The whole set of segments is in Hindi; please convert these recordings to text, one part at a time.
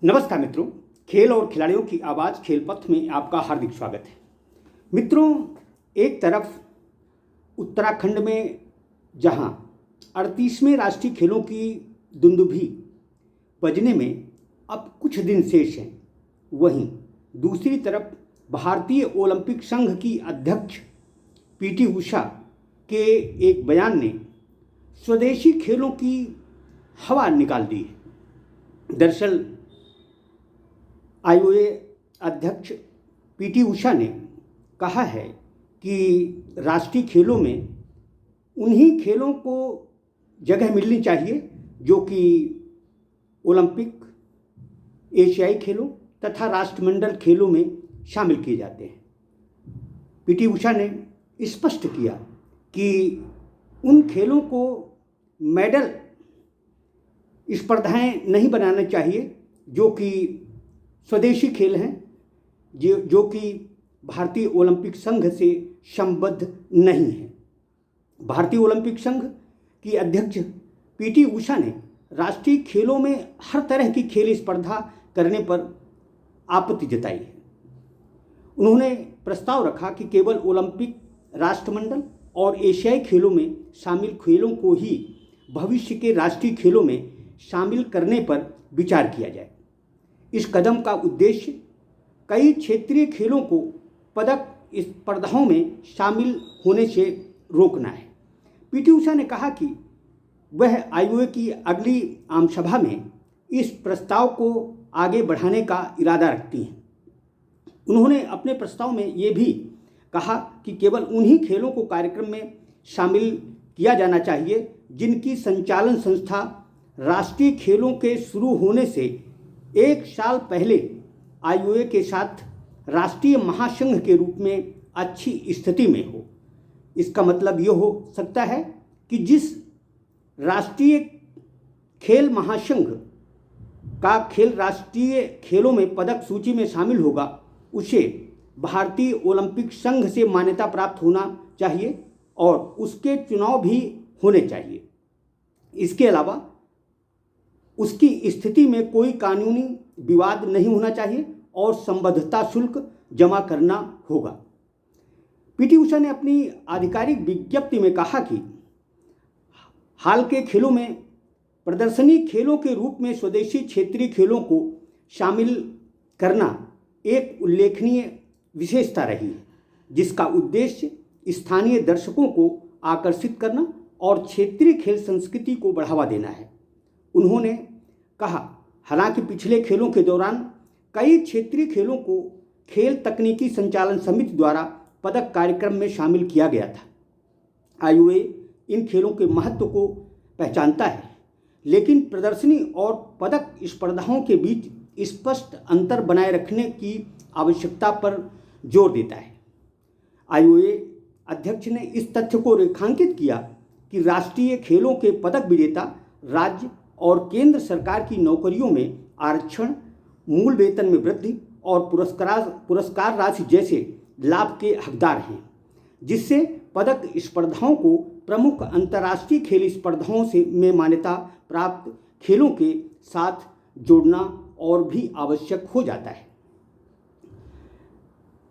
नमस्कार मित्रों, खेल और खिलाड़ियों की आवाज़ खेल पथ में आपका हार्दिक स्वागत है। मित्रों, एक तरफ उत्तराखंड में जहां 38वें राष्ट्रीय खेलों की दुंदुभी बजने में अब कुछ दिन शेष हैं, वहीं दूसरी तरफ भारतीय ओलंपिक संघ की अध्यक्ष पीटी उषा के एक बयान ने स्वदेशी खेलों की हवा निकाल दी है। दरअसल आईओए अध्यक्ष पीटी उषा ने कहा है कि राष्ट्रीय खेलों में उन्हीं खेलों को जगह मिलनी चाहिए जो कि ओलंपिक, एशियाई खेलों तथा राष्ट्रमंडल खेलों में शामिल किए जाते हैं। पीटी उषा ने स्पष्ट किया कि उन खेलों को मेडल स्पर्धाएं नहीं बनाना चाहिए जो कि स्वदेशी खेल हैं, जो कि भारतीय ओलंपिक संघ से संबद्ध नहीं है। भारतीय ओलंपिक संघ की अध्यक्ष पीटी उषा ने राष्ट्रीय खेलों में हर तरह की खेल स्पर्धा करने पर आपत्ति जताई है। उन्होंने प्रस्ताव रखा कि केवल ओलंपिक, राष्ट्रमंडल और एशियाई खेलों में शामिल खेलों को ही भविष्य के राष्ट्रीय खेलों में शामिल करने पर विचार किया जाए। इस कदम का उद्देश्य कई क्षेत्रीय खेलों को पदक स्पर्धाओं में शामिल होने से रोकना है। पीटी उषा ने कहा कि वह आईओए की अगली आम सभा में इस प्रस्ताव को आगे बढ़ाने का इरादा रखती हैं। उन्होंने अपने प्रस्ताव में ये भी कहा कि केवल उन्हीं खेलों को कार्यक्रम में शामिल किया जाना चाहिए जिनकी संचालन संस्था राष्ट्रीय खेलों के शुरू होने से एक साल पहले आईओए के साथ राष्ट्रीय महासंघ के रूप में अच्छी स्थिति में हो। इसका मतलब ये हो सकता है कि जिस राष्ट्रीय खेल महासंघ का खेल राष्ट्रीय खेलों में पदक सूची में शामिल होगा, उसे भारतीय ओलंपिक संघ से मान्यता प्राप्त होना चाहिए और उसके चुनाव भी होने चाहिए। इसके अलावा उसकी स्थिति में कोई कानूनी विवाद नहीं होना चाहिए और संबद्धता शुल्क जमा करना होगा। पीटी उषा ने अपनी आधिकारिक विज्ञप्ति में कहा कि हाल के खेलों में प्रदर्शनी खेलों के रूप में स्वदेशी क्षेत्रीय खेलों को शामिल करना एक उल्लेखनीय विशेषता रही है, जिसका उद्देश्य स्थानीय दर्शकों को आकर्षित करना और क्षेत्रीय खेल संस्कृति को बढ़ावा देना है। उन्होंने कहा, हालांकि पिछले खेलों के दौरान कई क्षेत्रीय खेलों को खेल तकनीकी संचालन समिति द्वारा पदक कार्यक्रम में शामिल किया गया था। आईओए इन खेलों के महत्व को पहचानता है, लेकिन प्रदर्शनी और पदक स्पर्धाओं के बीच स्पष्ट अंतर बनाए रखने की आवश्यकता पर जोर देता है। आईओए अध्यक्ष ने इस तथ्य को रेखांकित किया कि राष्ट्रीय खेलों के पदक विजेता राज्य और केंद्र सरकार की नौकरियों में आरक्षण, मूल वेतन में वृद्धि और पुरस्कार राशि जैसे लाभ के हकदार हैं, जिससे पदक स्पर्धाओं को प्रमुख अंतर्राष्ट्रीय खेल स्पर्धाओं से में मान्यता प्राप्त खेलों के साथ जोड़ना और भी आवश्यक हो जाता है।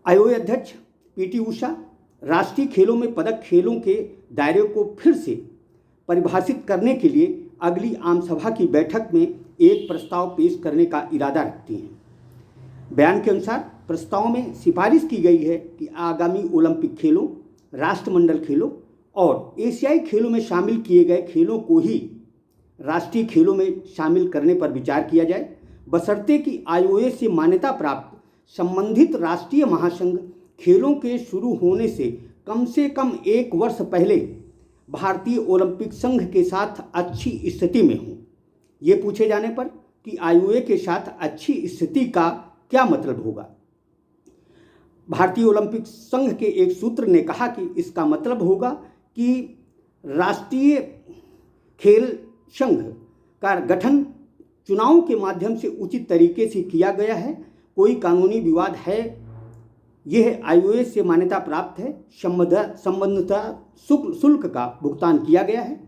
आईओए अध्यक्ष पीटी उषा राष्ट्रीय खेलों में पदक खेलों के दायरे को फिर से परिभाषित करने के लिए अगली आम सभा की बैठक में एक प्रस्ताव पेश करने का इरादा रखती हैं। बयान के अनुसार प्रस्ताव में सिफारिश की गई है कि आगामी ओलंपिक खेलों, राष्ट्रमंडल खेलों और एशियाई खेलों में शामिल किए गए खेलों को ही राष्ट्रीय खेलों में शामिल करने पर विचार किया जाए, बशर्ते कि आईओए से मान्यता प्राप्त संबंधित राष्ट्रीय महासंघ खेलों के शुरू होने से कम एक वर्ष पहले भारतीय ओलंपिक संघ के साथ अच्छी स्थिति में हो। ये पूछे जाने पर कि आईओए के साथ अच्छी स्थिति का क्या मतलब होगा, भारतीय ओलंपिक संघ के एक सूत्र ने कहा कि इसका मतलब होगा कि राष्ट्रीय खेल संघ का गठन चुनाव के माध्यम से उचित तरीके से किया गया है, कोई कानूनी विवाद है, यह आईओए से मान्यता प्राप्त है, संबद्धता शुल्क का भुगतान किया गया है।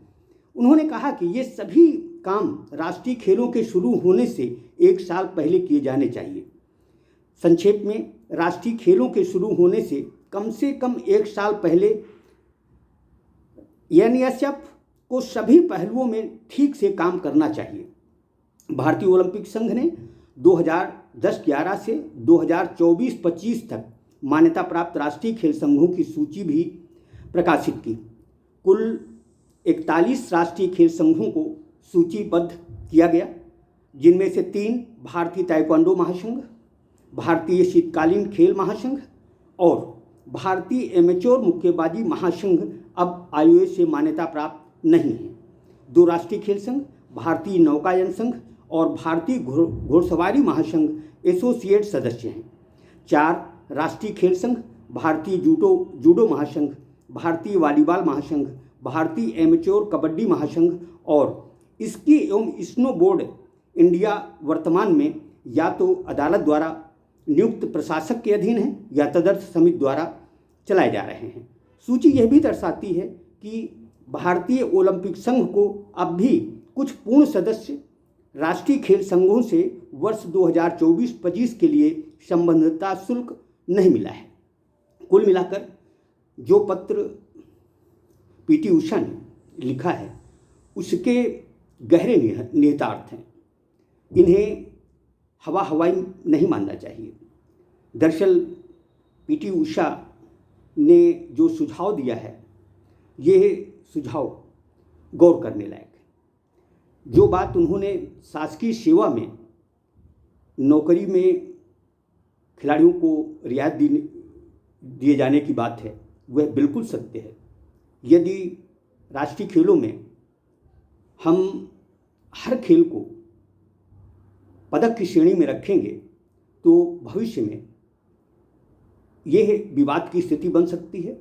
उन्होंने कहा कि ये सभी काम राष्ट्रीय खेलों के शुरू होने से 1 साल पहले किए जाने चाहिए। संक्षेप में, राष्ट्रीय खेलों के शुरू होने से कम 1 साल पहले एनएसएफ को सभी पहलुओं में ठीक से काम करना चाहिए। भारतीय ओलंपिक संघ ने 2010-11 से 2024-25 तक मान्यता प्राप्त राष्ट्रीय खेल संघों की सूची भी प्रकाशित की। कुल 41 राष्ट्रीय खेल संघों को सूचीबद्ध किया गया, जिनमें से 3 भारतीय ताइक्वांडो महासंघ, भारतीय शीतकालीन खेल महासंघ और भारतीय एमेच्योर मुक्केबाजी महासंघ अब आईओए से मान्यता प्राप्त नहीं है। 2 राष्ट्रीय खेल संघ, भारतीय नौकायन संघ और भारतीय घुड़सवारी महासंघ एसोसिएट सदस्य हैं। 4 राष्ट्रीय खेल संघ, भारतीय जूडो महासंघ, भारतीय वॉलीबॉल महासंघ, भारतीय एमेच्योर कबड्डी महासंघ और स्की एवं स्नोबोर्ड इंडिया वर्तमान में या तो अदालत द्वारा नियुक्त प्रशासक के अधीन है या तदर्थ समिति द्वारा चलाए जा रहे हैं। सूची यह भी दर्शाती है कि भारतीय ओलंपिक संघ को अब भी कुछ पूर्ण सदस्य राष्ट्रीय खेल संघों से वर्ष 2024-25 के लिए संबद्धता शुल्क नहीं मिला है। कुल मिलाकर जो पत्र पीटी उषा ने लिखा है उसके गहरे निहितार्थ हैं। इन्हें हवाई नहीं मानना चाहिए। दरअसल पीटी उषा ने जो सुझाव दिया है, ये सुझाव गौर करने लायक है। जो बात उन्होंने शासकीय सेवा में नौकरी में खिलाड़ियों को रियायत दिए जाने की बात है, वह बिल्कुल सत्य है। यदि राष्ट्रीय खेलों में हम हर खेल को पदक की श्रेणी में रखेंगे तो भविष्य में यह विवाद की स्थिति बन सकती है।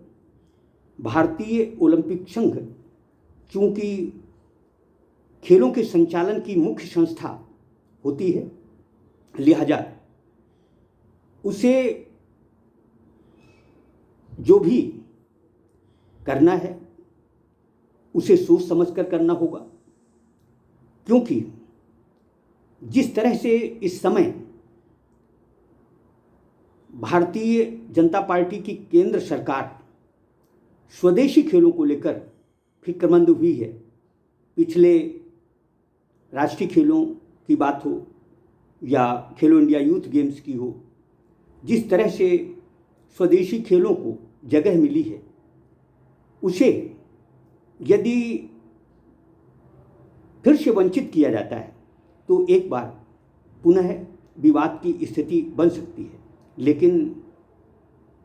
भारतीय ओलंपिक संघ चूंकि खेलों के संचालन की मुख्य संस्था होती है, लिहाजा उसे जो भी करना है उसे सोच समझकर करना होगा, क्योंकि जिस तरह से इस समय भारतीय जनता पार्टी की केंद्र सरकार स्वदेशी खेलों को लेकर फिक्रमंद हुई है, पिछले राष्ट्रीय खेलों की बात हो या खेलो इंडिया यूथ गेम्स की हो, जिस तरह से स्वदेशी खेलों को जगह मिली है, उसे यदि फिर से वंचित किया जाता है तो एक बार पुनः विवाद की स्थिति बन सकती है। लेकिन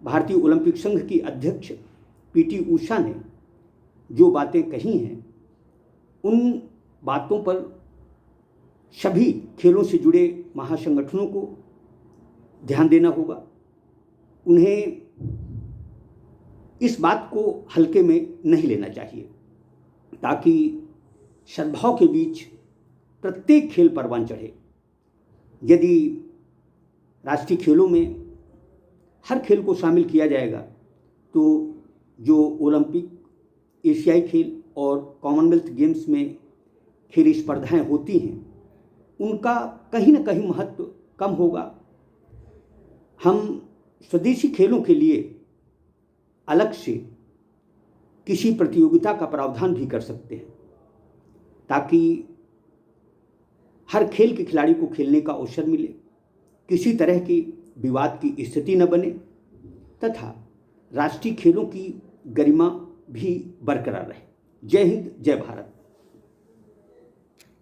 भारतीय ओलंपिक संघ की अध्यक्ष पीटी उषा ने जो बातें कही हैं, उन बातों पर सभी खेलों से जुड़े महासंगठनों को ध्यान देना होगा। उन्हें इस बात को हल्के में नहीं लेना चाहिए, ताकि सद्भाव के बीच प्रत्येक खेल परवान चढ़े। यदि राष्ट्रीय खेलों में हर खेल को शामिल किया जाएगा तो जो ओलंपिक, एशियाई खेल और कॉमनवेल्थ गेम्स में खेल स्पर्धाएं होती हैं, उनका कहीं ना कहीं महत्व कम होगा। हम स्वदेशी खेलों के लिए अलग से किसी प्रतियोगिता का प्रावधान भी कर सकते हैं, ताकि हर खेल के खिलाड़ी को खेलने का अवसर मिले, किसी तरह की विवाद की स्थिति न बने तथा राष्ट्रीय खेलों की गरिमा भी बरकरार रहे। जय हिंद, जय भारत।